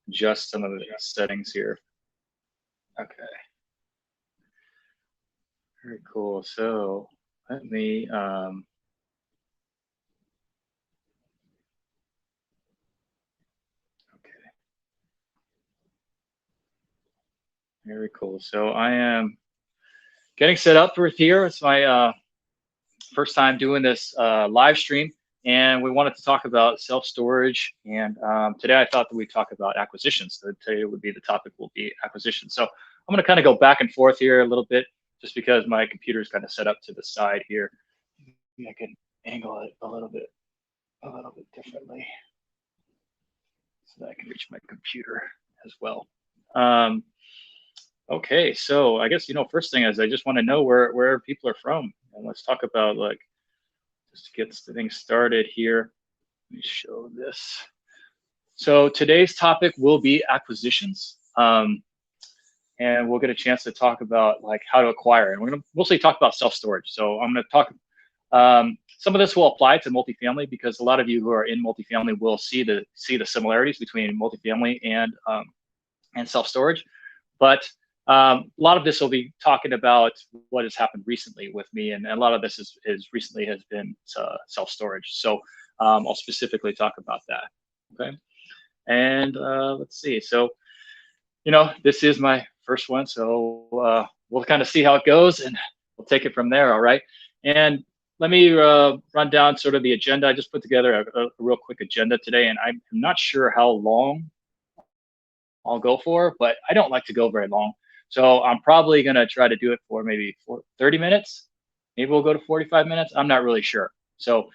adjust some of the settings here. Okay. Very cool. So let me okay. Very cool. So I am getting set up for here. It's my first time doing this live stream, and we wanted to talk about self-storage. And today I thought that we'd talk about acquisitions. So today would be the topic will be acquisition. So I'm going to kind of go back and forth here a little bit, just because my computer is kind of set up to the side here. Maybe I can angle it a little bit differently so that I can reach my computer as well. Okay, so I guess, first thing is I just want to know where people are from. And let's talk about, like, just to get things started here. Let me show this. So today's topic will be acquisitions. And we'll get a chance to talk about, like, how to acquire. And we're going to mostly talk about self-storage. So I'm going to talk, some of this will apply to multifamily, because a lot of you who are in multifamily will see the similarities between multifamily and self-storage. But a lot of this will be talking about what has happened recently with me, and a lot of this is recently has been self-storage. So I'll specifically talk about that. Okay, and let's see. So this is my first one, so we'll kind of see how it goes, and we'll take it from there. All right, and let me run down sort of the agenda. I just put together a real quick agenda today, and I'm not sure how long I'll go for, but I don't like to go very long. So I'm probably going to try to do it for maybe 30 minutes. Maybe we'll go to 45 minutes. I'm not really sure. So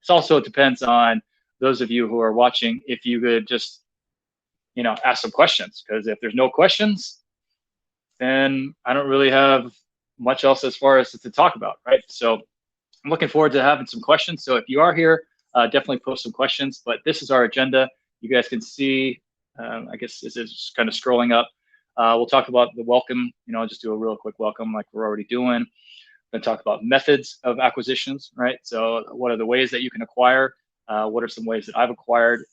it depends on those of you who are watching, if you could just, ask some questions, because if there's no questions, then I don't really have much else as far as to talk about, right? So I'm looking forward to having some questions. So if you are here, definitely post some questions, but this is our agenda. You guys can see, I guess this is kind of scrolling up. We'll talk about the welcome, just do a real quick welcome like we're already doing. Then talk about methods of acquisitions, right? So what are the ways that you can acquire? What are some ways that I've acquired?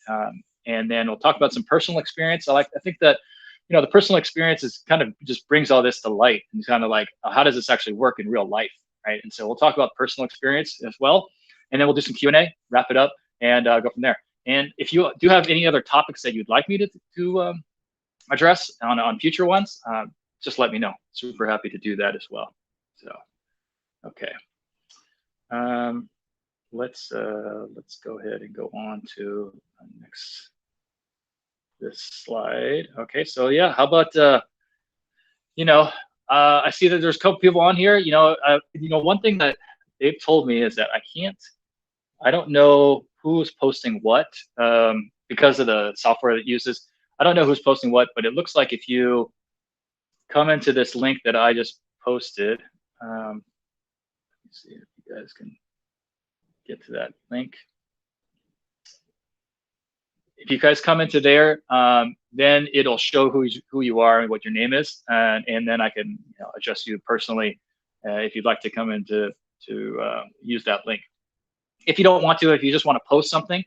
And then we'll talk about some personal experience. I think that, the personal experience is kind of just brings all this to light, and kind of like, how does this actually work in real life, right? And so we'll talk about personal experience as well. And then we'll do some Q&A, wrap it up, and go from there. And if you do have any other topics that you'd like me to address on future ones, just let me know. Super happy to do that as well. So, okay. Let's go ahead and go on to this slide. Okay, so yeah, how about I see that there's a couple people on here. One thing that they've told me is that I don't know who's posting what, because of the software that uses. I don't know who's posting what, but it looks like if you come into this link that I just posted, let me see if you guys can get to that link. If you guys come into there, then it'll show who you are and what your name is, and then I can adjust you personally if you'd like to come in to use that link. If you don't want to, if you just want to post something,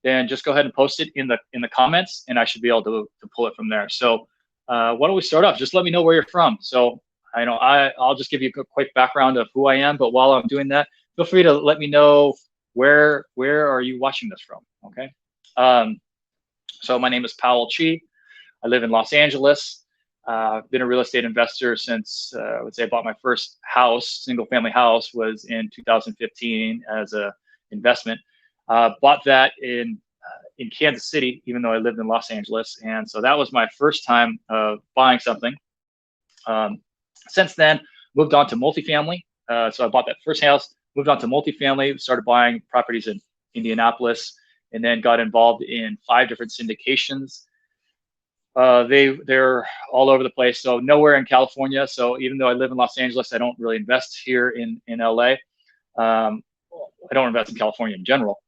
then just go ahead and post it in the comments, and I should be able to pull it from there. So why don't we start off? Just let me know where you're from. So I'll just give you a quick background of who I am, but while I'm doing that, feel free to let me know where are you watching this from. Okay. So my name is Powell Chi. I live in Los Angeles. I've been a real estate investor since I would say I bought my first house, single family house, was in 2015 as a investment. Bought that in Kansas City, even though I lived in Los Angeles. And so that was my first time buying something. Since then, moved on to multifamily. So I bought that first house, moved on to multifamily, started buying properties in Indianapolis, and then got involved in 5 different syndications. They're all over the place. So nowhere in California. So even though I live in Los Angeles, I don't really invest here in LA. I don't invest in California in general,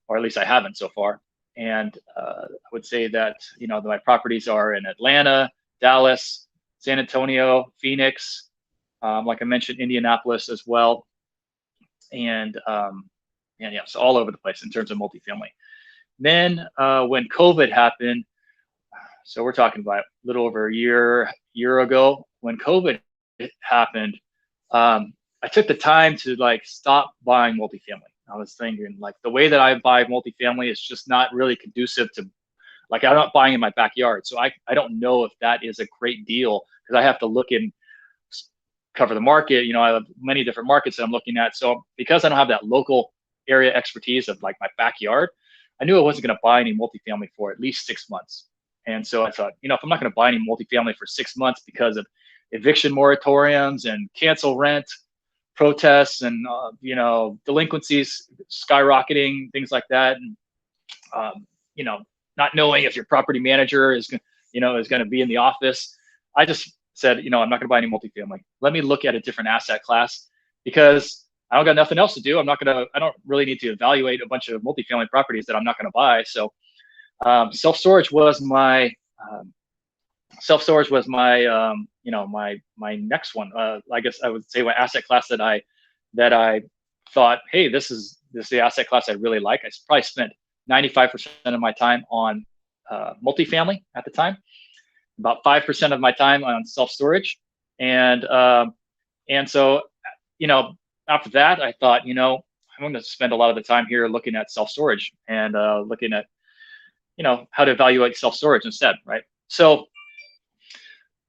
or at least I haven't so far. And I would say that my properties are in Atlanta, Dallas, San Antonio, Phoenix, like I mentioned, Indianapolis as well, and yeah, so all over the place in terms of multifamily. Then when COVID happened, So we're talking about a little over a year ago when COVID happened. I took the time to like stop buying multifamily. I was thinking like the way that I buy multifamily is just not really conducive to, like, I'm not buying in my backyard. So I don't know if that is a great deal because I have to look and cover the market. I have many different markets that I'm looking at. So because I don't have that local area expertise of like my backyard, I knew I wasn't going to buy any multifamily for at least 6 months. And so I thought, if I'm not going to buy any multifamily for 6 months because of eviction moratoriums and cancel rent protests and delinquencies skyrocketing, things like that, and not knowing if your property manager is going to be in the office, I just said, I'm not going to buy any multifamily. Let me look at a different asset class because I don't got nothing else to do. I don't really need to evaluate a bunch of multifamily properties that I'm not going to buy. So self-storage was my my next one. I guess I would say my asset class that I thought, hey, this is the asset class I really like. I probably spent 95% of my time on multifamily at the time, about 5% of my time on self-storage, and so after that I thought, I'm going to spend a lot of the time here looking at self-storage and looking at how to evaluate self-storage instead, right? So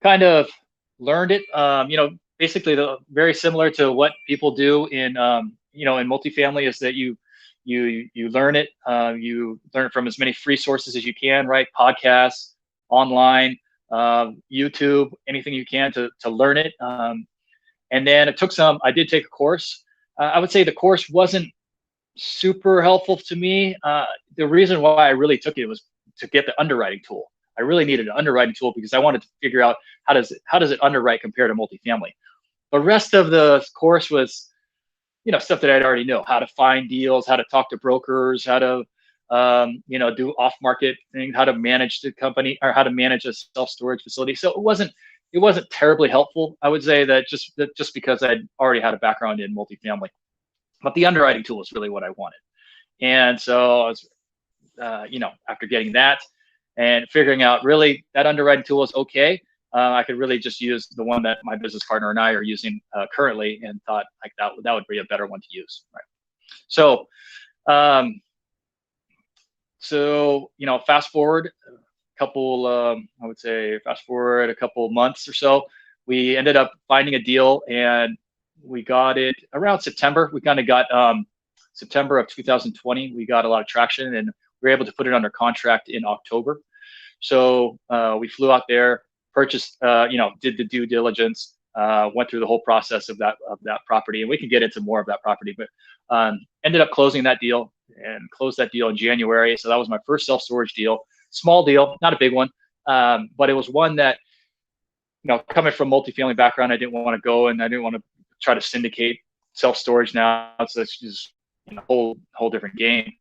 kind of learned it, basically very similar to what people do in in multifamily is that you learn it, you learn it from as many free sources as you can, right? Podcasts, online, YouTube, anything you can to learn it. And then I did take a course. I would say the course wasn't super helpful to me. The reason why I really took it was to get the underwriting tool. I really needed an underwriting tool because I wanted to figure out how does it underwrite compared to multifamily. The rest of the course was, stuff that I'd already know: how to find deals, how to talk to brokers, how to, do off-market things, how to manage the company or how to manage a self-storage facility. So it wasn't terribly helpful. I would say that just because I'd already had a background in multifamily, but the underwriting tool is really what I wanted. And so I was, after getting that and figuring out really that underwriting tool is okay, I could really just use the one that my business partner and I are using currently, and thought like that would be a better one to use, right? So, fast forward a couple months or so, we ended up finding a deal, and we got it around September. We kind of got September of 2020. We got a lot of traction, and we were able to put it under contract in October. So we flew out there, purchased, did the due diligence, went through the whole process of that property, and we can get into more of that property, but ended up closing that deal and closed that deal in January. So that was my first self-storage deal, small deal, not a big one, but it was one that, coming from multifamily background, I didn't want to go, and I didn't want to try to syndicate self-storage now. So it's just a whole different game.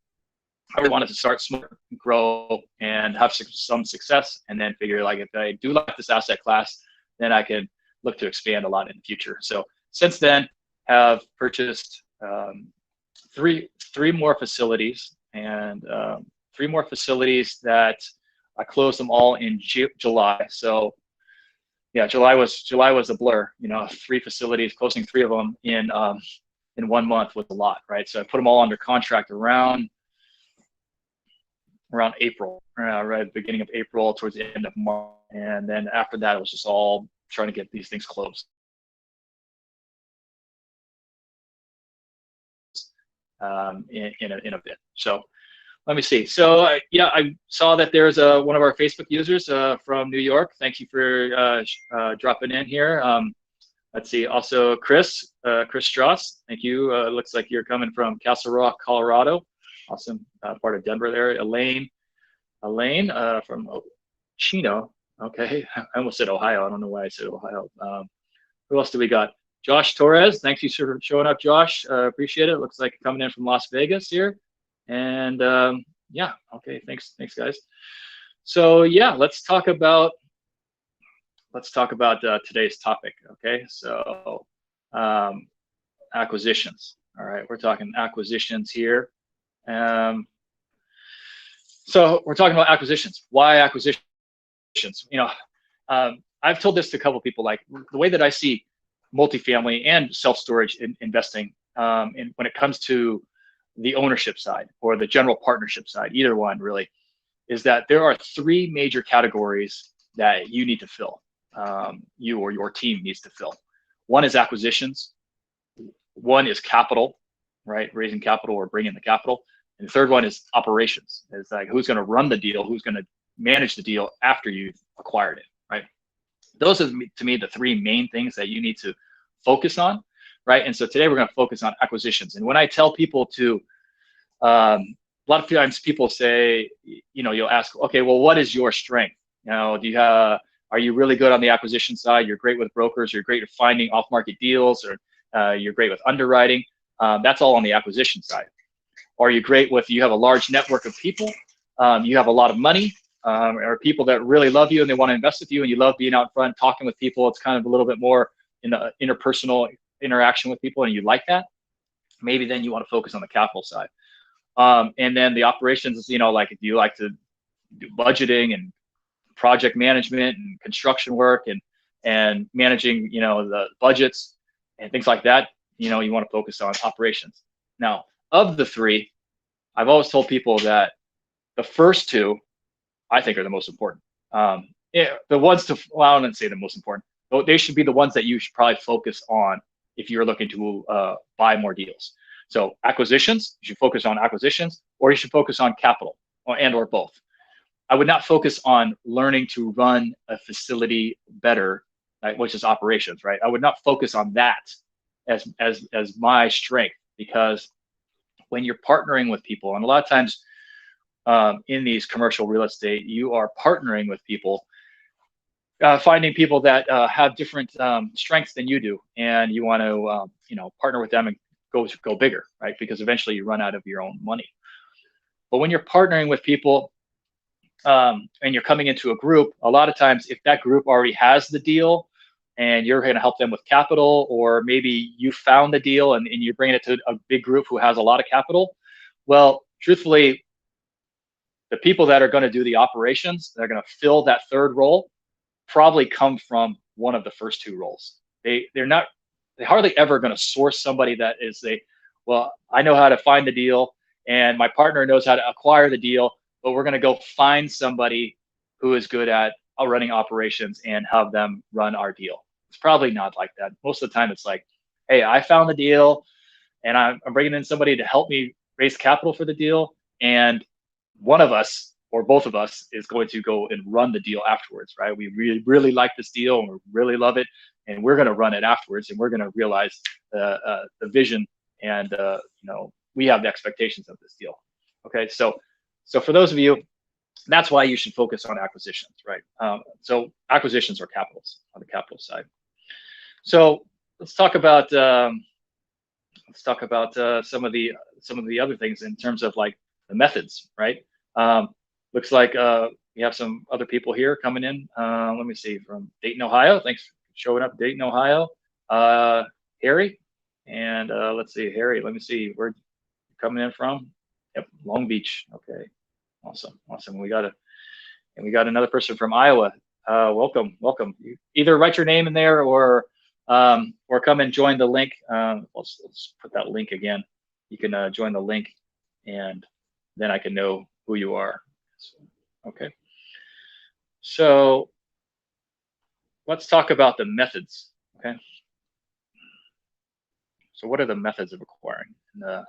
I wanted to start small, grow, and have some success, and then figure like if I do like this asset class, then I can look to expand a lot in the future. So since then, have purchased three more facilities, and 3 more facilities that I closed them all in July. So yeah, July was a blur. 3 facilities, closing 3 of them in 1 month was a lot, right? So I put them all under contract around April, right at the beginning of April, towards the end of March. And then after that, it was just all trying to get these things closed. In a bit. So let me see. So I saw that there's one of our Facebook users from New York. Thank you for dropping in here. Let's see. Also, Chris Strauss. Thank you. Looks like you're coming from Castle Rock, Colorado. Awesome, part of Denver there. Elaine from Chino. Okay, I almost said Ohio. I don't know why I said Ohio. Who else do we got? Josh Torres. Thank you for showing up, Josh. Appreciate it. Looks like coming in from Las Vegas here. And yeah, okay, thanks guys. So yeah, let's talk about today's topic. Okay, so acquisitions. All right, we're talking acquisitions here. So we're talking about acquisitions. Why acquisitions? acquisitions. I've told this to a couple of people, like the way that I see multifamily and self-storage investing, and when it comes to the ownership side or the general partnership side, either one really, is that there are three major categories that you need to fill, you or your team needs to fill. One is acquisitions, one is capital, right? Raising capital or bringing the capital. And the third one is operations. It's like who's going to run the deal, who's going to manage the deal after you've acquired it, right? Those are, to me, the three main things that you need to focus on, right? And so today we're going to focus on acquisitions. And when I tell people to, a lot of times people say, you'll ask, okay, well, what is your strength? Are you really good on the acquisition side? You're great with brokers. You're great at finding off-market deals, or you're great with underwriting. That's all on the acquisition side. Are you great with, you have a large network of people, you have a lot of money, or people that really love you and they want to invest with you, and you love being out front talking with people. It's kind of a little bit more in the interpersonal interaction with people, and you like that. Maybe then you want to focus on the capital side. And then the operations, like if you like to do budgeting and project management and construction work and managing, the budgets and things like that, you want to focus on operations. Now, of the three, I've always told people that the first two, I think, are the most important. The ones to, well, I wouldn't say the most important, but they should be the ones that you should probably focus on if you're looking to buy more deals. So acquisitions, you should focus on acquisitions, or you should focus on capital, or both. I would not focus on learning to run a facility better, right, which is operations, right? I would not focus on that as my strength, because when you're partnering with people, and a lot of times in these commercial real estate, you are partnering with people, finding people that have different strengths than you do, and you want to partner with them and go bigger, right? Because eventually you run out of your own money. But when you're partnering with people and you're coming into a group, a lot of times if that group already has the deal and you're going to help them with capital, or maybe you found the deal and you're bringing it to a big group who has a lot of capital, well, truthfully, the people that are going to do the operations, they're going to fill that third role, probably come from one of the first two roles. They're hardly ever going to source somebody that is I know how to find the deal and my partner knows how to acquire the deal, but we're going to go find somebody who is good at running operations and have them run our deal. It's probably not like that. Most of the time it's like, hey, I found the deal and I'm bringing in somebody to help me raise capital for the deal, and one of us or both of us is going to go and run the deal afterwards, right? We really like this deal and we really love it, and we're going to run it afterwards, and we're going to realize the vision, and we have the expectations of this deal. Okay, so for those of you, that's why you should focus on acquisitions, right? So acquisitions are capitals on the capital side. So let's talk about some of the other things in terms of like the methods, right? Looks like we have some other people here coming in. Let me see, from Dayton, Ohio. Thanks for showing up, Dayton, Ohio. Harry, and let's see, Harry. Let me see where you're coming in from. Yep, Long Beach. Okay, awesome. We got another person from Iowa. Welcome. You either write your name in there or come and join the link. Let's put that link again. You can join the link, and then I can know who you are. Okay. So let's talk about the methods. Okay. So what are the methods of acquiring? And,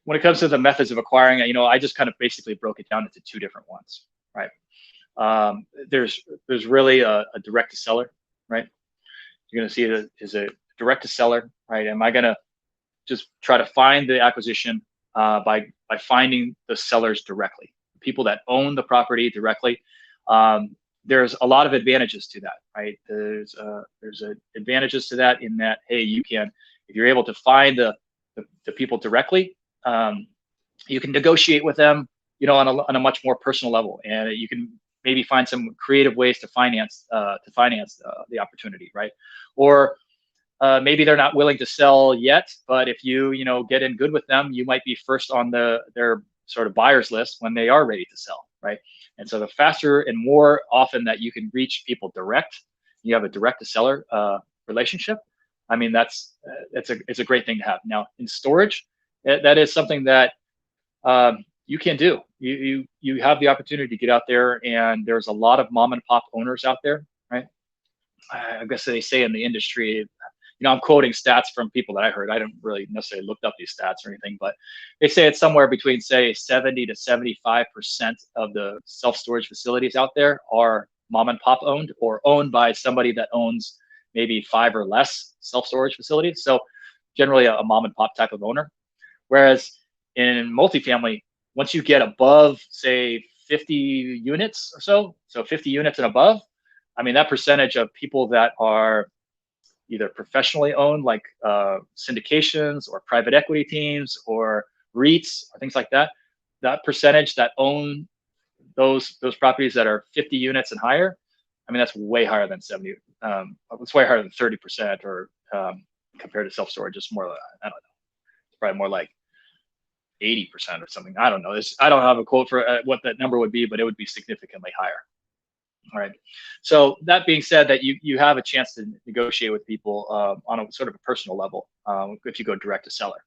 when it comes to the methods of acquiring, I just kind of basically broke it down into two different ones, right? There's really a direct to seller, right? You're going to see it as a direct to seller, right? Am I going to just try to find the acquisition by finding the sellers directly, people that own the property directly? There's a lot of advantages to that, right? There's advantages to that in that, hey, you can, if you're able to find the people directly, you can negotiate with them, on a much more personal level, and you can maybe find some creative ways to finance the opportunity, right? Or maybe they're not willing to sell yet, but if you get in good with them, you might be first on their sort of buyer's list when they are ready to sell, right? And so the faster and more often that you can reach people direct, you have a direct to seller relationship. I mean, it's a great thing to have. Now in storage, that is something that you can do. You have the opportunity to get out there, and there's a lot of mom and pop owners out there, right? I guess they say in the industry, I'm quoting stats from people that I heard. I don't really necessarily looked up these stats or anything, but they say it's somewhere between, say, 70 to 75% of the self-storage facilities out there are mom and pop owned or owned by somebody that owns maybe 5 or less self-storage facilities. So generally a mom and pop type of owner. Whereas in multifamily, once you get above, say, 50 units or so 50 units and above, I mean, that percentage of people that are either professionally owned, like syndications or private equity teams or REITs or things like that, that percentage that own those properties that are 50 units and higher, I mean, that's way higher than 70. It's way higher than 30% or compared to self-storage. It's more, I don't know, it's probably more like 80% or something. I don't know. I don't have a quote for what that number would be, but it would be significantly higher. All right. So that being said, that you have a chance to negotiate with people on a sort of a personal level if you go direct to seller.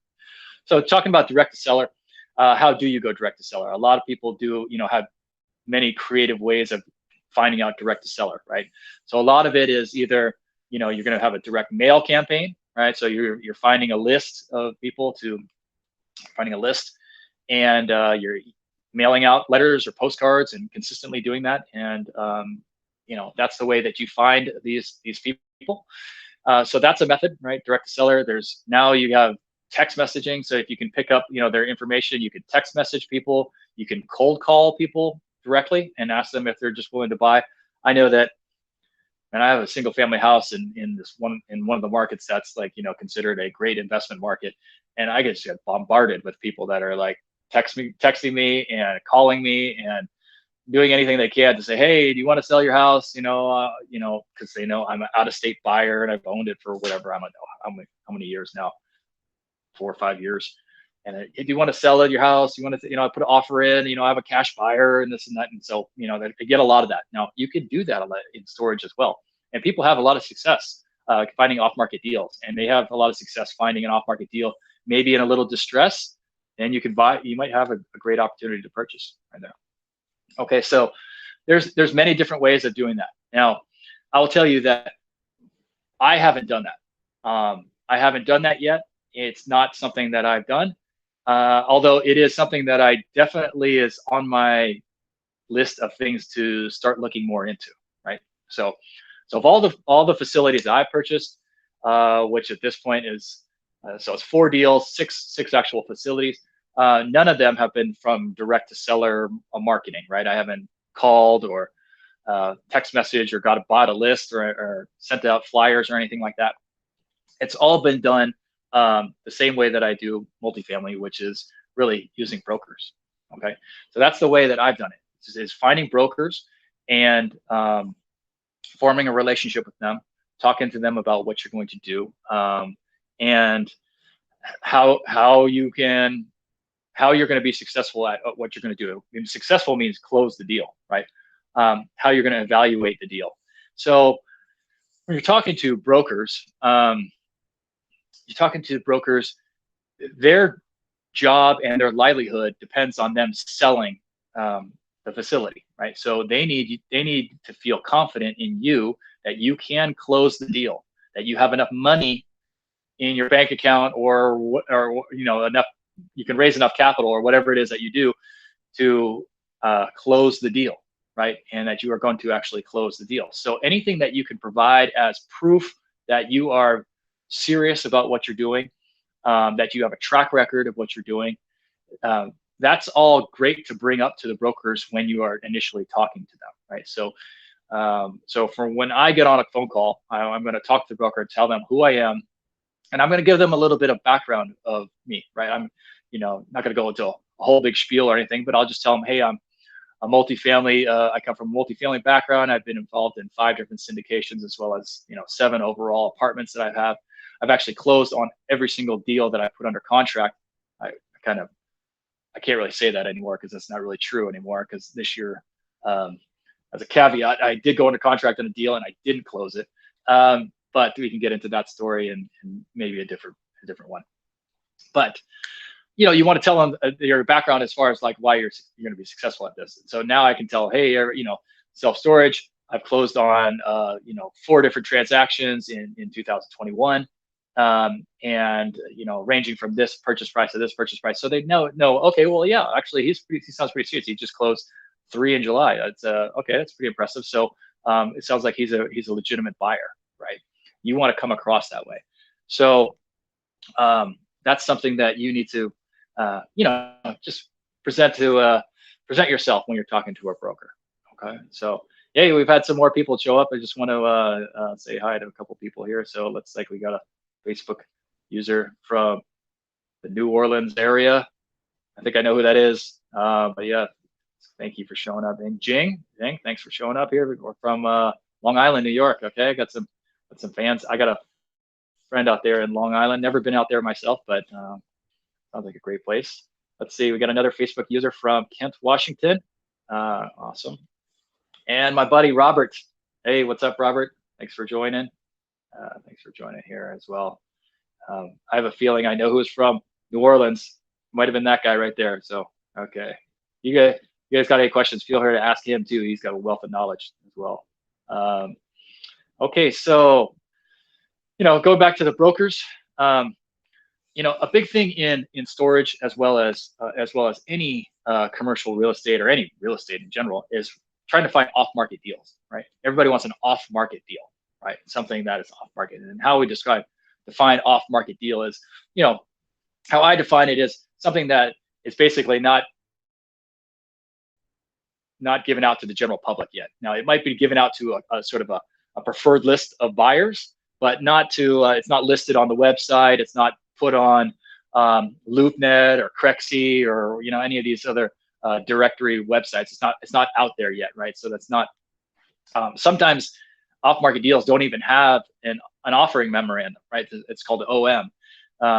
So talking about direct to seller, how do you go direct to seller? A lot of people do, have many creative ways of finding out direct to seller, right? So a lot of it is either, you're going to have a direct mail campaign, right? So you're finding a list of people and you're mailing out letters or postcards and consistently doing that. And, that's the way that you find these people. So that's a method, right? Direct to seller. Now you have text messaging. So if you can pick up, their information, you can text message people, you can cold call people directly and ask them if they're just willing to buy. I know that, and I have a single family house in one of the markets that's like, considered a great investment market. And I just get bombarded with people that are like texting me and calling me and doing anything they can to say, hey, do you want to sell your house? Because they know I'm an out-of-state buyer and I've owned it for whatever, I don't know how many years now, 4 or 5 years. And if you want to sell your house, you want to, I put an offer in, I have a cash buyer and this and that. And so, they get a lot of that. Now you could do that in storage as well. And people have a lot of success finding off-market deals, and they have a lot of success finding an off-market deal, maybe in a little distress, and you might have a great opportunity to purchase right there. Okay, so there's many different ways of doing that. Now, I will tell you that I haven't done that. I haven't done that yet. It's not something that I've done, although it is something that I definitely is on my list of things to start looking more into. Right. So of all the facilities that I purchased, which at this point is so it's 4 deals, six actual facilities. None of them have been from direct to seller marketing, right? I haven't called or text message or bought a list or sent out flyers or anything like that. It's all been done the same way that I do multifamily, which is really using brokers. Okay, so that's the way that I've done it. Is finding brokers and forming a relationship with them, talking to them about what you're going to do, and how you're going to be successful at what you're going to do. And successful means close the deal, right? How you're going to evaluate the deal. So when you're talking to brokers, their job and their livelihood depends on them selling the facility, right? So they need to feel confident in you that you can close the deal, that you have enough money in your bank account or enough, you can raise enough capital or whatever it is that you do to close the deal, right? And that you are going to actually close the deal. So anything that you can provide as proof that you are serious about what you're doing, that you have a track record of what you're doing, that's all great to bring up to the brokers when you are initially talking to them, right? So for when I get on a phone call, I'm going to talk to the broker, tell them who I am, and I'm going to give them a little bit of background of me, right? I'm, not going to go into a whole big spiel or anything, but I'll just tell them, hey, I'm a multifamily. I come from a multifamily background. I've been involved in 5 different syndications, as well as 7 overall apartments that I have. I've actually closed on every single deal that I put under contract. I kind of I can't really say that anymore because that's not really true anymore. Because this year, as a caveat, I did go into contract on a deal and I didn't close it. But we can get into that story and maybe a different one. But you want to tell them your background as far as like why you're going to be successful at this. So now I can tell, hey, self-storage. I've closed on 4 different transactions in 2021, and ranging from this purchase price to this purchase price. So they know. Okay, well, yeah, actually, he sounds pretty serious. He just closed 3 in July. That's okay. That's pretty impressive. So it sounds like he's a legitimate buyer, right? You want to come across that way. So that's something that you need to just present yourself when you're talking to a broker. Okay, so yeah, we've had some more people show up. I just want to say hi to a couple people here. So looks like we got a Facebook user from the New Orleans area. I think I know who that is. But yeah, thank you for showing up. And Jing, thanks for showing up here. We're from Long Island, New York. Okay, I got some fans. I got a friend out there in Long Island. Never been out there myself, but sounds like a great place. Let's see, we got another Facebook user from Kent, Washington. Awesome. And my buddy Robert. Hey, what's up, Robert? Thanks for joining. Thanks for joining here as well. I have a feeling I know who's from New Orleans. Might have been that guy right there. So, okay. You guys got any questions? Feel free to ask him too. He's got a wealth of knowledge as well. Okay, so going back to the brokers. A big thing in storage as well as any commercial real estate or any real estate in general is trying to find off-market deals, right? Everybody wants an off-market deal, right? Something that is off-market. And how we define off-market deal is, how I define it is something that is basically not given out to the general public yet. Now, it might be given out to a sort of a preferred list of buyers, but not to it's not listed on the website. It's not put on LoopNet or Crexy or any of these other directory websites. It's not out there yet, right? So that's not. Sometimes off-market deals don't even have an offering memorandum, right? It's called the OM.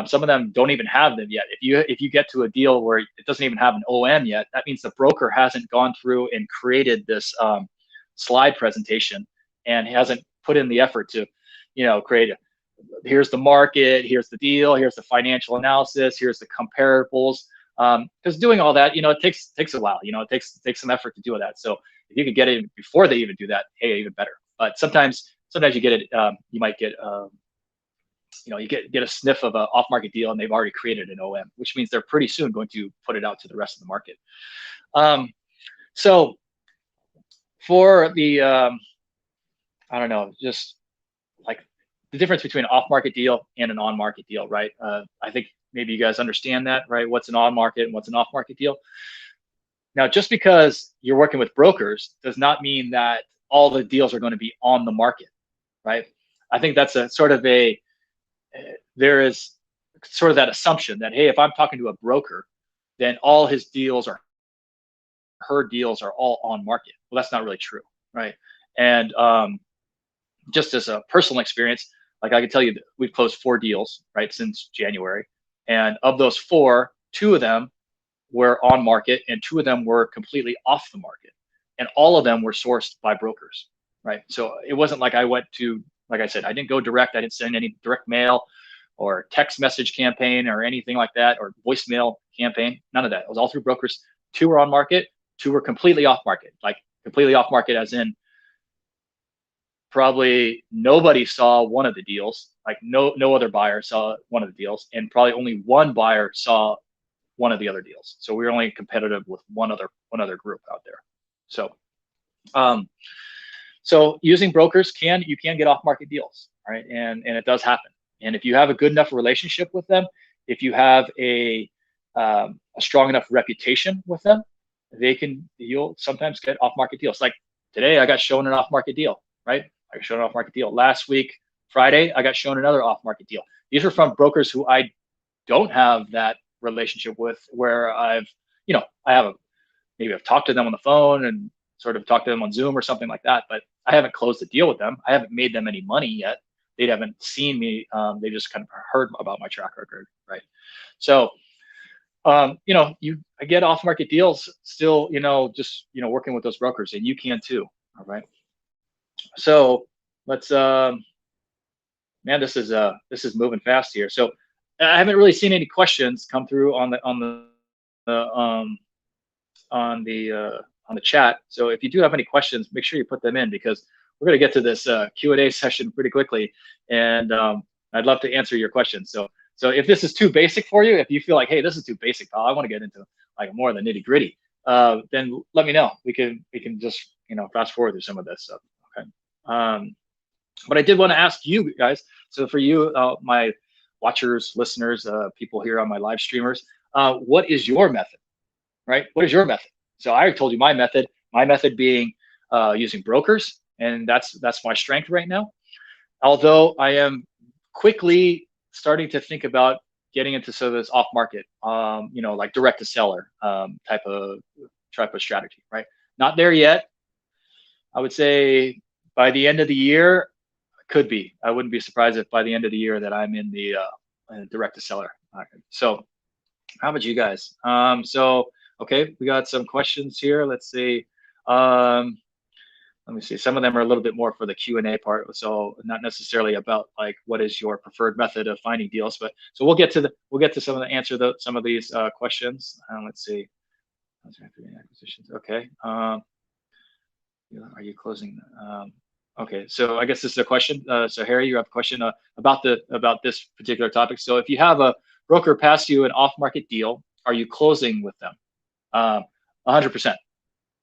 Some of them don't even have them yet. If you get to a deal where it doesn't even have an OM yet, that means the broker hasn't gone through and created this slide presentation and hasn't put in the effort to create here's the market, here's the deal, here's the financial analysis, here's the comparables. Because doing all that, it takes a while. It takes some effort to do that. So if you could get it before they even do that, hey, even better. But sometimes you get it. You might get you get a sniff of an off-market deal, and they've already created an OM, which means they're pretty soon going to put it out to the rest of the market. So for the I don't know, just like the difference between an off-market deal and an on-market deal, right? I think maybe you guys understand that, right? What's an on-market and what's an off-market deal? Now, just because you're working with brokers does not mean that all the deals are going to be on the market, right? I think that's there is sort of that assumption that, hey, if I'm talking to a broker, then all his deals or her deals are all on market. Well, that's not really true, right? And just as a personal experience, like I can tell you that we've closed 4 deals, right, since January. And of those 4, 2 of them were on market and 2 of them were completely off the market. And all of them were sourced by brokers, right? So it wasn't like I went to, like I said, I didn't go direct. I didn't send any direct mail or text message campaign or anything like that, or voicemail campaign. None of that. It was all through brokers. 2 were on market, 2 were completely off market, like completely off market as in probably nobody saw one of the deals, like no other buyer saw one of the deals, and probably only one buyer saw one of the other deals. So we were only competitive with one other group out there. So so using brokers you can get off market deals, right? And it does happen. And if you have a good enough relationship with them, if you have a strong enough reputation with them, you'll sometimes get off market deals. Like today, I got shown an off market deal, right? I got shown an off market deal. Last week, Friday, I got shown another off market deal. These are from brokers who I don't have that relationship with, where I've maybe I've talked to them on the phone and sort of talked to them on Zoom or something like that, but I haven't closed a deal with them. I haven't made them any money yet. They haven't seen me. They just kind of heard about my track record, right? So you know, I get off market deals still, you know, just, you know, working with those brokers, and you can too. All right. So let's, man, this is moving fast here. So I haven't really seen any questions come through on the on the chat. So if you do have any questions, make sure you put them in, because we're going to get to this Q&A session pretty quickly, and I'd love to answer your questions. So if this is too basic for you, if you feel like, hey, this is too basic, pal, I want to get into like more of the nitty gritty, then let me know. We can just, you know, fast forward through some of this stuff. Okay. But I did want to ask you guys. So for you, my watchers, listeners, people here on my live streamers, what is your method? Right? What is your method? So I told you my method. My method being using brokers, and that's my strength right now. Although I am quickly starting to think about getting into some of this off market, you know, like direct to seller type of strategy. Right? Not there yet. I would say by the end of the year, could be. I wouldn't be surprised if by the end of the year that I'm in the direct to seller. So how about you guys? So okay, we got some questions here. Let's see. Let me see. Some of them are a little bit more for the Q&A part, so not necessarily about like what is your preferred method of finding deals, but so we'll get to some of the answer some of these questions. Let's see. Acquisitions. Okay. Are you closing? Okay, so I guess this is a question. So Harry, you have a question about this particular topic. So if you have a broker pass you an off-market deal, are you closing with them? 100%,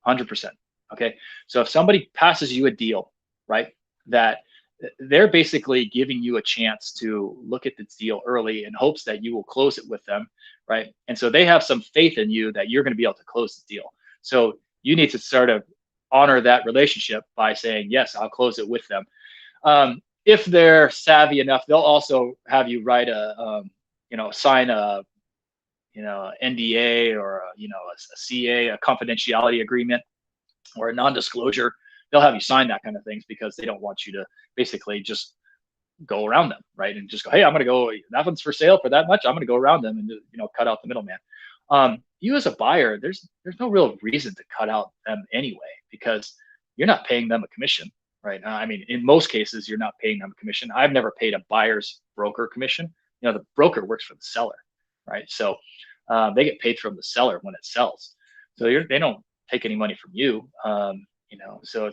100%. Okay, so if somebody passes you a deal, right, that they're basically giving you a chance to look at this deal early in hopes that you will close it with them, right? And so they have some faith in you that you're going to be able to close the deal. So you need to sort of honor that relationship by saying, yes, I'll close it with them. If they're savvy enough, they'll also have you write sign a, NDA or a CA, a confidentiality agreement, or a non-disclosure. They'll have you sign that kind of things because they don't want you to basically just go around them, right? And just go, hey, I'm going to go, that one's for sale for that much. I'm going to go around them and cut out the middleman. You as a buyer, there's no real reason to cut out them anyway, because you're not paying them a commission, right? I mean, in most cases, you're not paying them a commission. I've never paid a buyer's broker commission. The broker works for the seller, right? So they get paid from the seller when it sells. So they don't take any money from you, so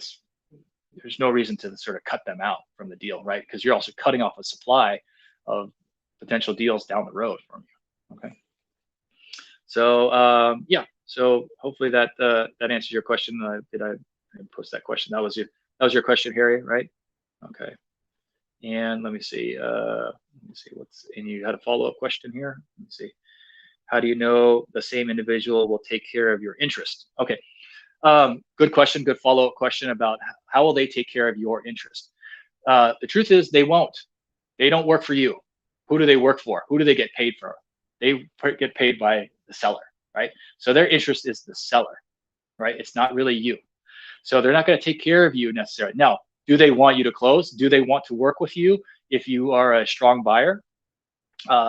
there's no reason to sort of cut them out from the deal, right? Because you're also cutting off a supply of potential deals down the road from you. Okay. So yeah. So hopefully that answers your question. Did I post that question? That was your question, Harry, right? Okay. And let me see. And you had a follow-up question here. Let me see. How do you know the same individual will take care of your interest? Okay. Good question. Good follow-up question about how will they take care of your interest? The truth is they won't. They don't work for you. Who do they work for? Who do they get paid for? They get paid by the seller, right? So their interest is the seller, right? It's not really you. So they're not going to take care of you necessarily. Now, do they want you to close? Do they want to work with you if you are a strong buyer?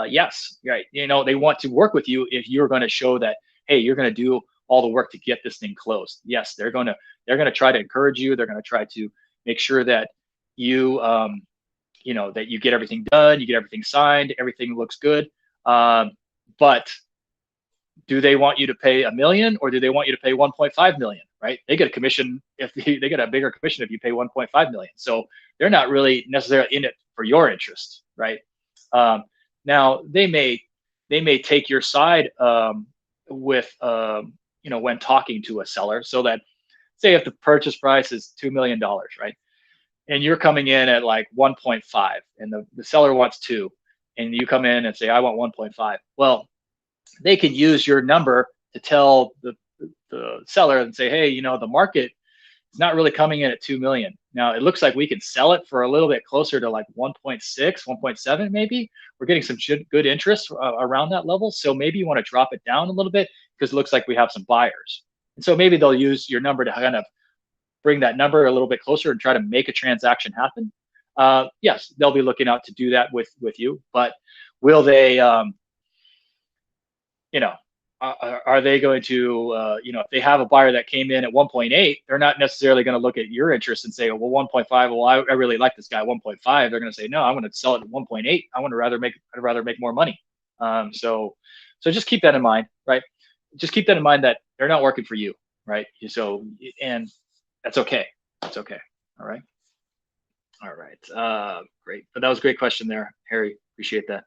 Yes, right. They want to work with you if you're going to show that, hey, you're going to do all the work to get this thing closed. Yes, they're going to try to encourage you. They're going to try to make sure that you that you get everything done, you get everything signed, everything looks good. But do they want you to pay $1 million, or do they want you to pay 1.5 million? Right? They get a commission if they get a bigger commission if you pay 1.5 million. So they're not really necessarily in it for your interest, right? Now they may take your side with when talking to a seller, so that, say, if the purchase price is $2 million, right, and you're coming in at like 1.5, and the seller wants 2, and you come in and say, I want 1.5. Well, they could use your number to tell the seller and say, hey, the market is not really coming in at 2 million. Now it looks like we can sell it for a little bit closer to like 1.6, 1.7 maybe. We're getting some good interest around that level. So maybe you want to drop it down a little bit because it looks like we have some buyers. And so maybe they'll use your number to kind of bring that number a little bit closer and try to make a transaction happen. Yes, they'll be looking out to do that with you, but will they, are they going to, you know, if they have a buyer that came in at 1.8, they're not necessarily going to look at your interest and say, well, 1.5, well, I really like this guy at 1.5. They're going to say, no, I'm going to sell it at 1.8. I'd rather make more money. So just keep that in mind, right? Just keep that in mind that they're not working for you, right? So, and that's okay. That's okay. All right. All right. Great. But that was a great question there, Harry. Appreciate that.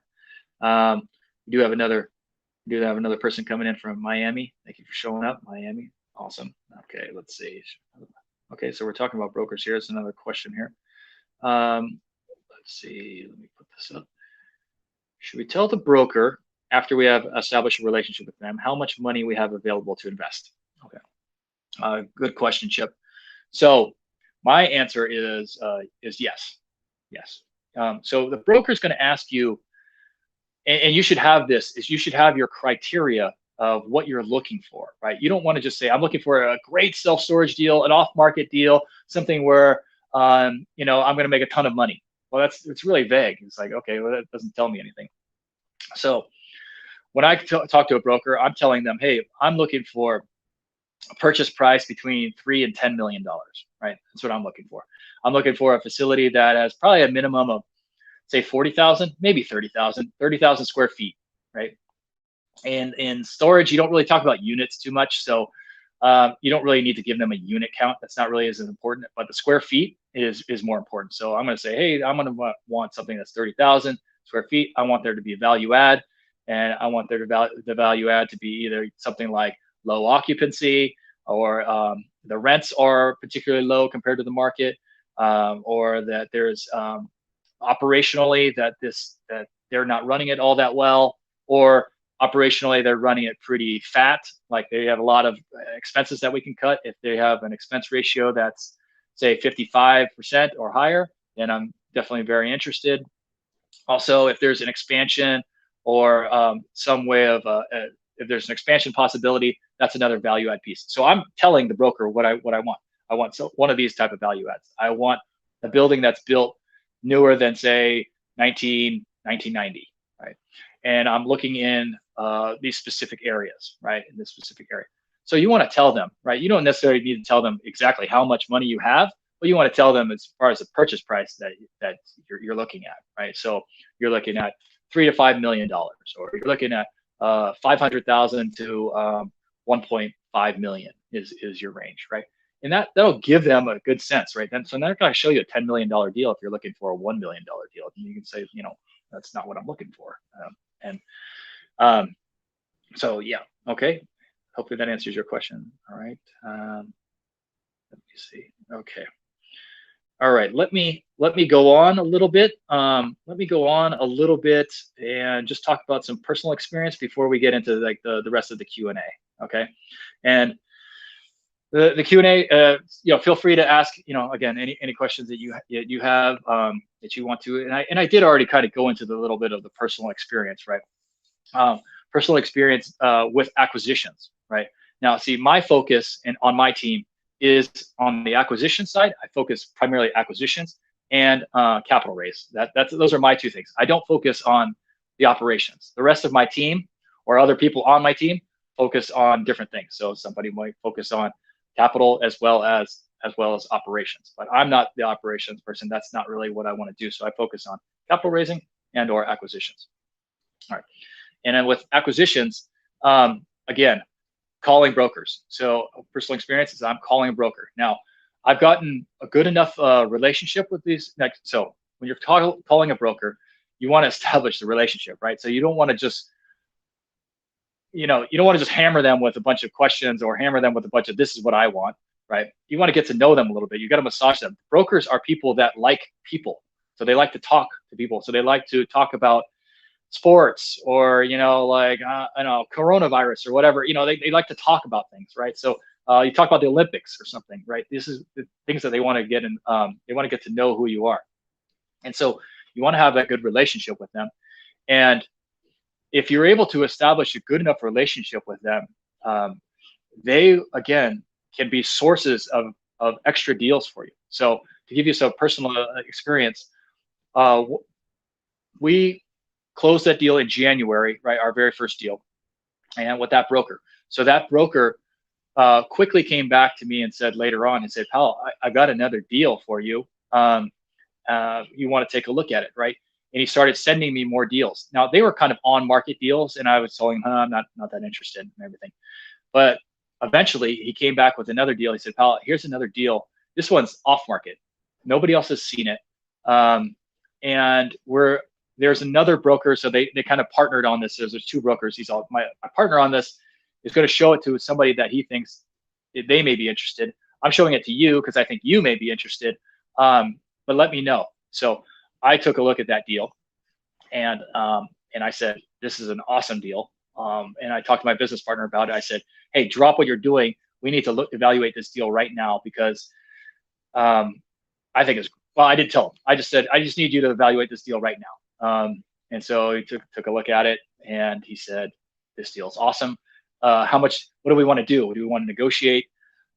We do have another person coming in from Miami. Thank you for showing up, Miami. Awesome. Okay, let's see. Okay, so we're talking about brokers here. It's another question here. Let's see. Let me put this up. Should we tell the broker after we have established a relationship with them how much money we have available to invest? Okay. Good question, Chip. So my answer is yes. Yes. So the broker is going to ask you, and you should have this, is you should have your criteria of what you're looking for, right? You don't want to just say, I'm looking for a great self-storage deal, an off-market deal, something where, you know, I'm going to make a ton of money. Well, it's really vague. It's like, okay, well, that doesn't tell me anything. So when I talk to a broker, I'm telling them, hey, I'm looking for a purchase price between $3 and $10 million, right? That's what I'm looking for. I'm looking for a facility that has probably a minimum of, say, 40,000, maybe 30,000 square feet, right? And in storage, you don't really talk about units too much. So you don't really need to give them a unit count. That's not really as important, but the square feet is more important. So I'm going to say, hey, I'm going to want something that's 30,000 square feet. I want there to be a value add, and I want there to the value add to be either something like low occupancy, or the rents are particularly low compared to the market, or that there's operationally that they're not running it all that well, or operationally they're running it pretty fat, like they have a lot of expenses that we can cut. If they have an expense ratio that's, say, 55% or higher, then I'm definitely very interested. Also, if there's an expansion or some way of if there's an expansion possibility, that's another value add piece. So I'm telling the broker what I want. I want one of these type of value adds. I want a building that's built newer than, say, 1990, right? And I'm looking in these specific areas, right? In this specific area. So you want to tell them, right? You don't necessarily need to tell them exactly how much money you have, but you want to tell them as far as the purchase price that you're looking at, right? So you're looking at $3 to $5 million, or you're looking at 500,000 to 1.5 million is your range, right? And that'll give them a good sense, right? Then, so they're going to show you a $10 million deal if you're looking for a $1 million deal. And you can say, you know, that's not what I'm looking for. So yeah, okay. Hopefully that answers your question. All right. Let me see. Okay. All right. Let me go on a little bit. Let me go on a little bit and just talk about some personal experience before we get into like the rest of the Q&A. Okay. And the Q&A, you know, feel free to ask, you know, again, any questions that you have that you want to, and I did already kind of go into the little bit of the personal experience, right? Personal experience with acquisitions, right? Now, see, my focus and on my team is on the acquisition side. I focus primarily acquisitions and capital raise. Those are my two things. I don't focus on the operations. The rest of my team or other people on my team focus on different things. So somebody might focus on capital as well as operations, but I'm not the operations person. That's not really what I want to do. So I focus on capital raising and or acquisitions. All right. And then with acquisitions, again, calling brokers. So personal experience is I'm calling a broker. Now, I've gotten a good enough relationship with these. So when you're calling a broker, you want to establish the relationship, right? So you don't want to just, you don't want to just hammer them with a bunch of questions or hammer them with a bunch of this is what I want, right? You want to get to know them a little bit. You got to massage them. Brokers are people that like people. So they like to talk to people. So they like to talk about sports or, like, I don't know, coronavirus or whatever, they like to talk about things, right? So you talk about the Olympics or something, right? This is the things that they want to get in. They want to get to know who you are. And so you want to have that good relationship with them. And if you're able to establish a good enough relationship with them, they, again, can be sources of extra deals for you. So to give you some personal experience, we closed that deal in January, right? Our very first deal. and with that broker. So that broker quickly came back to me and said later on and said, Powell, I've got another deal for you. You want to take a look at it, right? And he started sending me more deals. Now they were kind of on market deals, and I was telling him, I'm not that interested in everything. But eventually he came back with another deal. He said, Powell, here's another deal. This one's off market. Nobody else has seen it. And there's another broker. So they kind of partnered on this. There's two brokers. He's all, my partner on this is going to show it to somebody that he thinks they may be interested. I'm showing it to you because I think you may be interested. But let me know. So I took a look at that deal, and I said, this is an awesome deal. And I talked to my business partner about it. I said, hey, drop what you're doing. We need to evaluate this deal right now because I think it's, well, I didn't tell him. I just said, I just need you to evaluate this deal right now. And so he took a look at it, and he said, this deal is awesome. How much, what do we want to do? Do we want to negotiate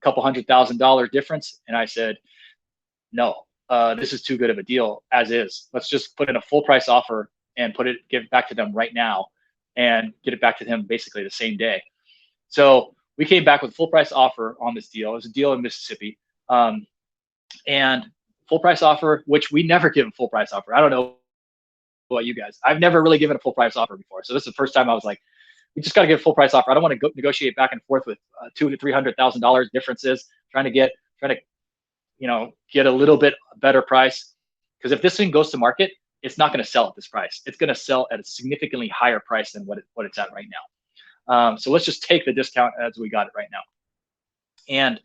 a couple $100,000 difference? And I said, no, this is too good of a deal as is. Let's just put in a full price offer and give it back to them right now and get it back to them basically the same day. So we came back with a full price offer on this deal. It was a deal in Mississippi, and full price offer, which we never give a full price offer. I don't know about you guys. I've never really given a full price offer before. So this is the first time I was like, we just got to give a full price offer. I don't want to negotiate back and forth with $200,000 to $300,000 differences, trying to get a little bit better price. Because if this thing goes to market, it's not going to sell at this price. It's going to sell at a significantly higher price than what it's at right now. So let's just take the discount as we got it right now. And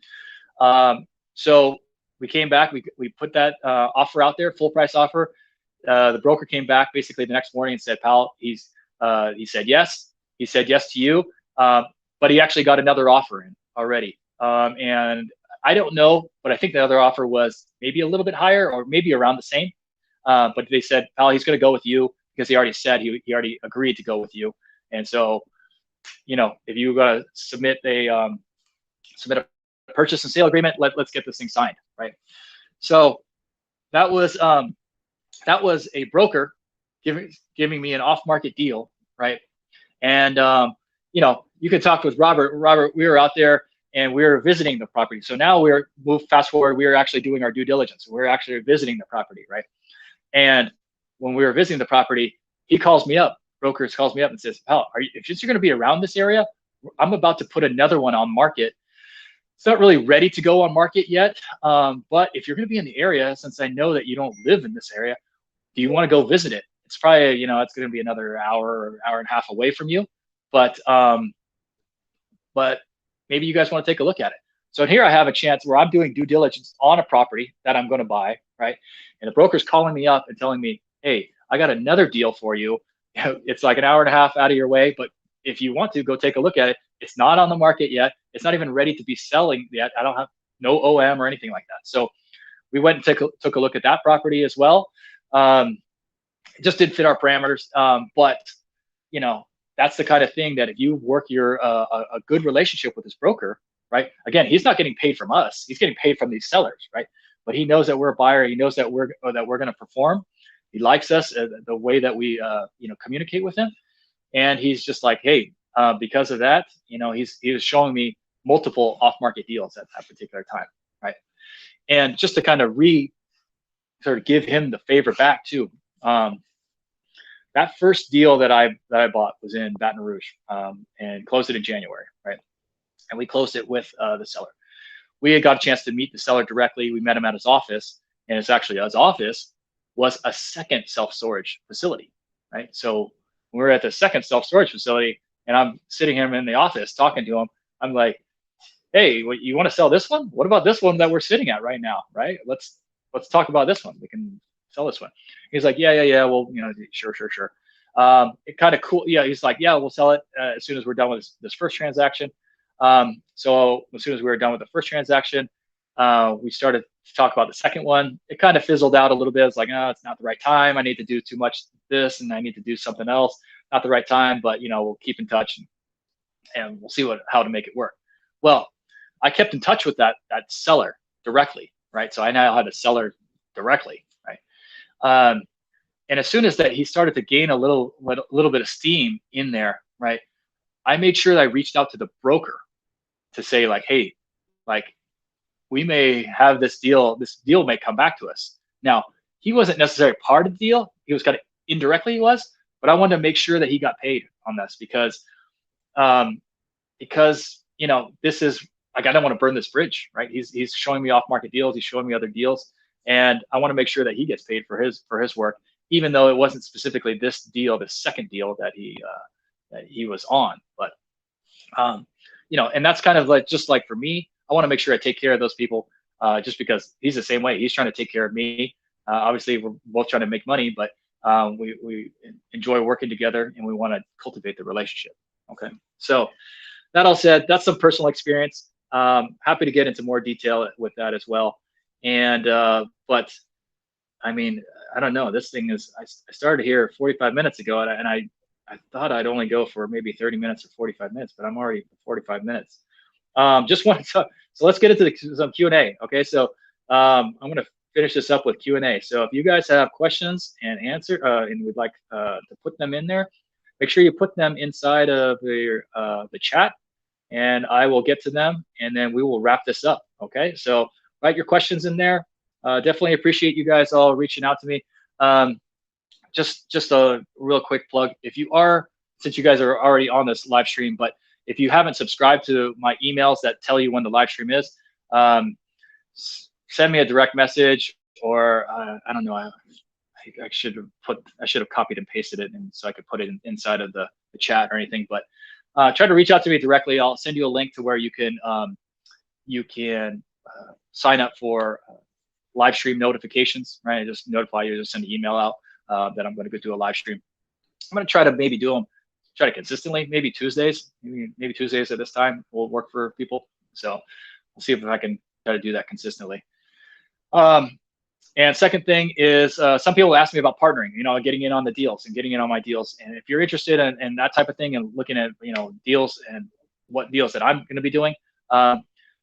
so we came back, we put that offer out there, full price offer. The broker came back basically the next morning and said, Powell, he said yes. He said yes to you, but he actually got another offer in already. And I don't know, but I think the other offer was maybe a little bit higher or maybe around the same. But they said, Powell, he's going to go with you because he already said he already agreed to go with you. And so, if you got to submit a purchase and sale agreement, let's get this thing signed, right? So that was a broker giving me an off-market deal, right? And you could talk with Robert. Robert, we were out there and we were visiting the property. So now fast forward, we were actually doing our due diligence. We're actually visiting the property, right? And when we were visiting the property, he calls me up. Brokers calls me up and says, Powell, if you're going to be around this area, I'm about to put another one on market. It's not really ready to go on market yet, but if you're going to be in the area, since I know that you don't live in this area, do you want to go visit it? It's probably, it's going to be another hour or hour and a half away from you, but maybe you guys want to take a look at it. So here I have a chance where I'm doing due diligence on a property that I'm going to buy, right? And the broker's calling me up and telling me, hey, I got another deal for you. It's like an hour and a half out of your way, but if you want to go take a look at it, it's not on the market yet. It's not even ready to be selling yet. I don't have no OM or anything like that. So we went and took a look at that property as well. It just didn't fit our parameters. But that's the kind of thing that if you work a good relationship with this broker, right? Again, he's not getting paid from us. He's getting paid from these sellers, right? But he knows that we're a buyer. He knows that we're going to perform. He likes us, the way that we communicate with him. And he's just like, hey, because of that, he was showing me multiple off-market deals at that particular time, right? And just to kind of sort of give him the favor back too. That first deal that I bought was in Baton Rouge, and closed it in January, right? And we closed it with the seller. We had got a chance to meet the seller directly. We met him at his office, and it's actually his office was a second self-storage facility, right? So when we were at the second self-storage facility, and I'm sitting here in the office talking to him, I'm like, hey, you want to sell this one? What about this one that we're sitting at right now, right? Let's talk about this one. We can sell this one. He's like, yeah. Well, sure. It kind of cool. Yeah, he's like, yeah, we'll sell it as soon as we're done with this first transaction. So as soon as we were done with the first transaction, we started to talk about the second one. It kind of fizzled out a little bit. It's like, oh, it's not the right time. I need to do too much this, and I need to do something else. Not the right time, but we'll keep in touch and we'll see how to make it work. Well, I kept in touch with that seller directly, right? So I now had a seller directly, right? And as soon as that he started to gain a little bit of steam in there, right? I made sure that I reached out to the broker to say like, hey, like we may have this deal may come back to us. Now, he wasn't necessarily part of the deal. He was kind of indirectly he was, but I wanted to make sure that he got paid on this um, because this is like I don't want to burn this bridge, right? He's showing me off market deals, he's showing me other deals, and I want to make sure that he gets paid for his work, even though it wasn't specifically this deal, the second deal that he was on. But and that's kind of like just like for me, I want to make sure I take care of those people, just because he's the same way. He's trying to take care of me. Obviously, we're both trying to make money, but we enjoy working together and we want to cultivate the relationship. Okay, so that all said, that's some personal experience. Happy to get into more detail with that as well. And but I mean, I don't know. This thing is, I started here 45 minutes ago, and I thought I'd only go for maybe 30 minutes or 45 minutes, but I'm already 45 minutes. Just wanted to, so let's get into some Q&A. Okay, so I'm going to finish this up with Q&A. So if you guys have questions and and would like to put them in there, make sure you put them inside of the chat, and I will get to them, and then we will wrap this up. Okay, so write your questions in there. Definitely appreciate you guys all reaching out to me. Just a real quick plug. If you are, since you guys are already on this live stream, but if you haven't subscribed to my emails that tell you when the live stream is, send me a direct message, or I don't know. I should have copied and pasted it, and so I could put it inside of the chat or anything. But try to reach out to me directly. I'll send you a link to where you can sign up for live stream notifications. Right, just notify you. Just send an email out that I'm going to go do a live stream. I'm going to try to maybe do them, try to consistently, maybe Tuesdays, maybe Tuesdays at this time will work for people. So we'll see if I can try to do that consistently. And second thing is, some people ask me about partnering, getting in on the deals and getting in on my deals. And if you're interested in that type of thing and looking at, deals and what deals that I'm going to be doing,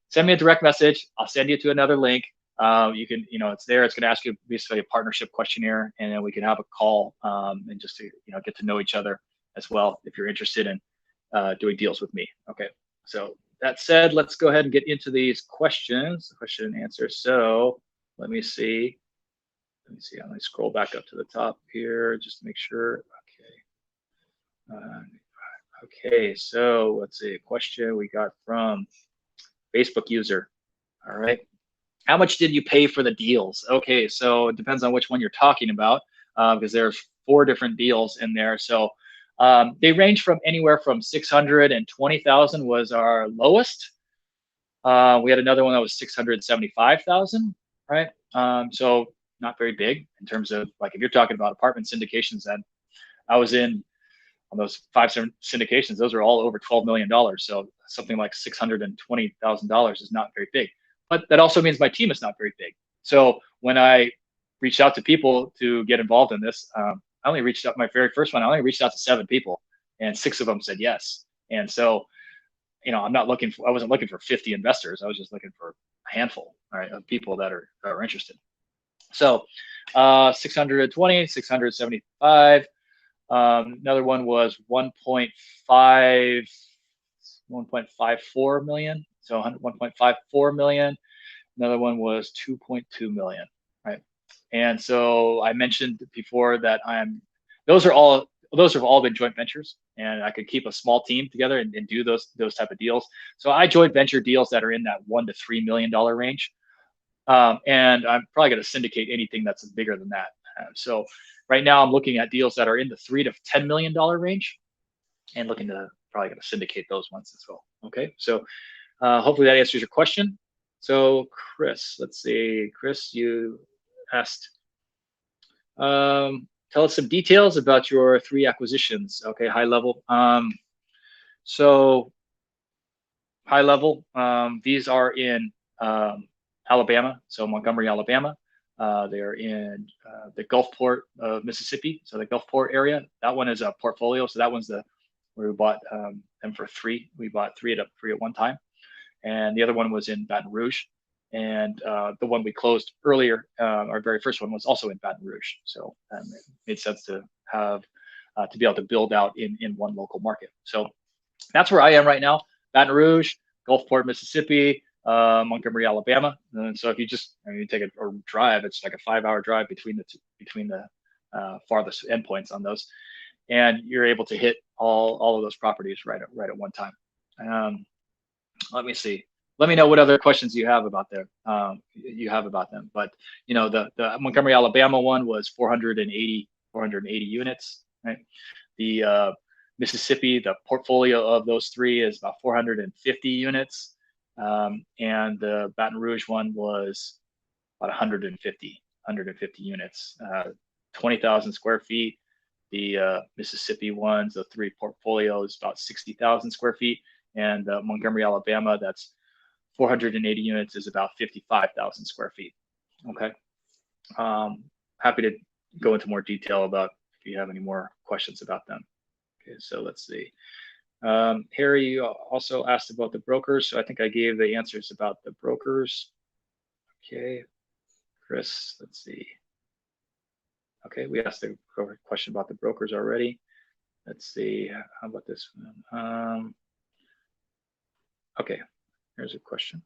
send me a direct message. I'll send you to another link. You can, it's there. It's going to ask you basically a partnership questionnaire, and then we can have a call and just to, get to know each other as well if you're interested in doing deals with me. Okay. So that said, let's go ahead and get into these questions, question and answer. So let me see. Let me scroll back up to the top here just to make sure. Okay. Okay. So let's see. A question we got from Facebook user. All right. How much did you pay for the deals? Okay, so it depends on which one you're talking about, because there's 4 different deals in there. So they range from anywhere from 620,000 was our lowest. We had another one that was 675,000, right? So not very big in terms of, like, if you're talking about apartment syndications, that I was in on those 5 syndications, those are all over $12 million. So something like $620,000 is not very big. But that also means my team is not very big. So when I reached out to people to get involved in this, I only reached out, my very first one, I only reached out to 7 people, and 6 of them said yes. And so, I wasn't looking for 50 investors. I was just looking for a handful, all right, of people that are interested. So 620, 675. Another one was 1.54 million. So 1.54 million. Another one was 2.2 million, right? And so I mentioned before that those have all been joint ventures, and I could keep a small team together and do those type of deals. So I joint venture deals that are in that $1 to $3 million range. And I'm probably going to syndicate anything that's bigger than that. So right now I'm looking at deals that are in the $3 to $10 million range, and looking to probably going to syndicate those ones as well. Okay, so hopefully that answers your question. So Chris, let's see. Chris, you asked, tell us some details about your 3 acquisitions. Okay, high level. So high level, these are in Alabama, so Montgomery, Alabama. They're in the Gulfport of Mississippi, so the Gulfport area. That one is a portfolio, so that one's where we bought them for 3. We bought 3 at one time. And the other one was in Baton Rouge. And the one we closed earlier, our very first one, was also in Baton Rouge. So it made sense to have to be able to build out in one local market. So That's where I am right now. Baton Rouge, Gulfport, Mississippi, Montgomery, Alabama. And so if you just, I mean, you take a drive, it's like a 5 hour drive between the farthest endpoints on those, and you're able to hit all of those properties right at one time. Um, Let me see. Let me know what other questions you have about them. But the Montgomery, Alabama one was 480 units, right? The Mississippi, the portfolio of those three is about 450 units, and the Baton Rouge one was about 150 units, 20,000 square feet. The Mississippi ones, the three portfolios, about 60,000 square feet, and Montgomery, Alabama, that's 480 units, is about 55,000 square feet. Okay. Happy to go into more detail about if you have any more questions about them. Okay, so let's see. Harry, you also asked about the brokers, so I think I gave the answers about the brokers. Okay, Chris, let's see. Okay, we asked the question about the brokers already. Let's see, how about this one? Okay, here's a question.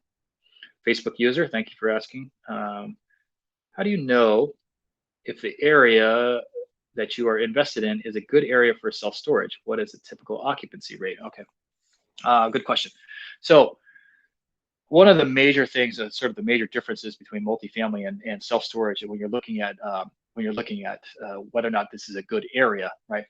Facebook user, thank you for asking. How do you know if the area that you are invested in is a good area for self-storage? What is a typical occupancy rate? Okay, good question. So one of the major things, sort of the major differences between multifamily and self-storage, when you're looking at whether or not this is a good area, right?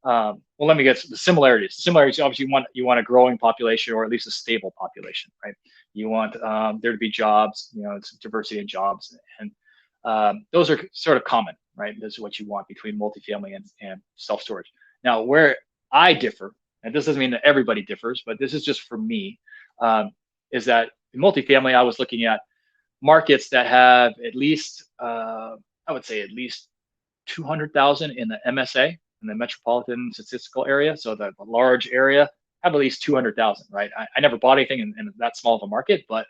Well, let me get the similarities. The similarities, obviously, you want a growing population, or at least a stable population, right? You want there to be jobs, it's diversity in jobs, and those are sort of common, right? This is what you want between multifamily and self-storage. Now, where I differ, and this doesn't mean that everybody differs, but this is just for me, is that in multifamily, I was looking at markets that have at least, I would say at least 200,000 in the MSA, in the metropolitan statistical area. So the large area have at least 200,000, right? I never bought anything in that small of a market, but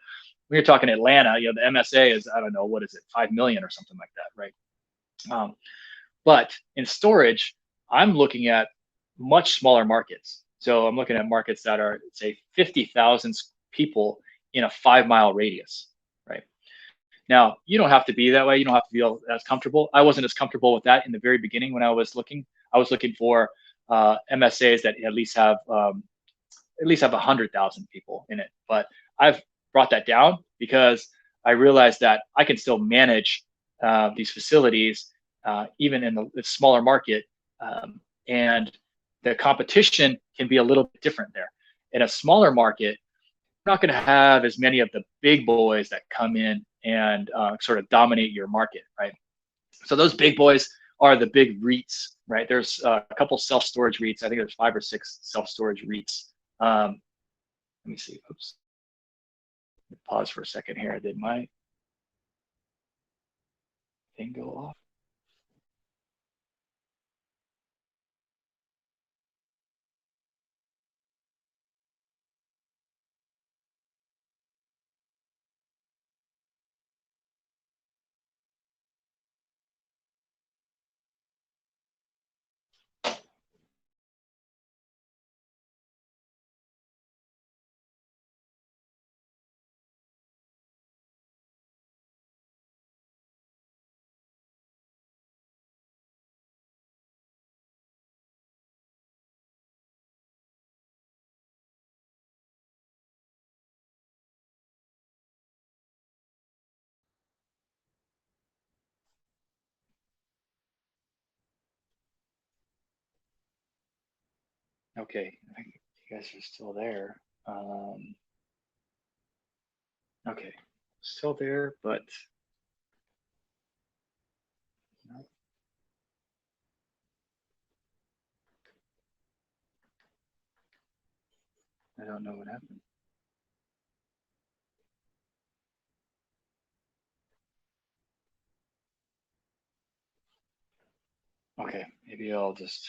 when you're talking Atlanta, the MSA is, I don't know, what is it, 5 million or something like that, right? But in storage, I'm looking at much smaller markets. So I'm looking at markets that are, say, 50,000 people in a 5 mile radius, right? Now, you don't have to be that way. You don't have to feel as comfortable. I wasn't as comfortable with that in the very beginning when I was looking. I was looking for MSAs that at least have 100,000 people in it. But I've brought that down because I realized that I can still manage these facilities even in the smaller market, and the competition can be a little bit different there. In a smaller market, you're not going to have as many of the big boys that come in and sort of dominate your market, right? So those big boys are the big REITs, right? There's a couple self-storage REITs. I think there's 5 or 6 self-storage REITs. Let me see. Oops. Pause for a second here. Did my thing go off? Okay, I think you guys are still there. Okay, still there, but no, I don't know what happened. Okay, maybe I'll just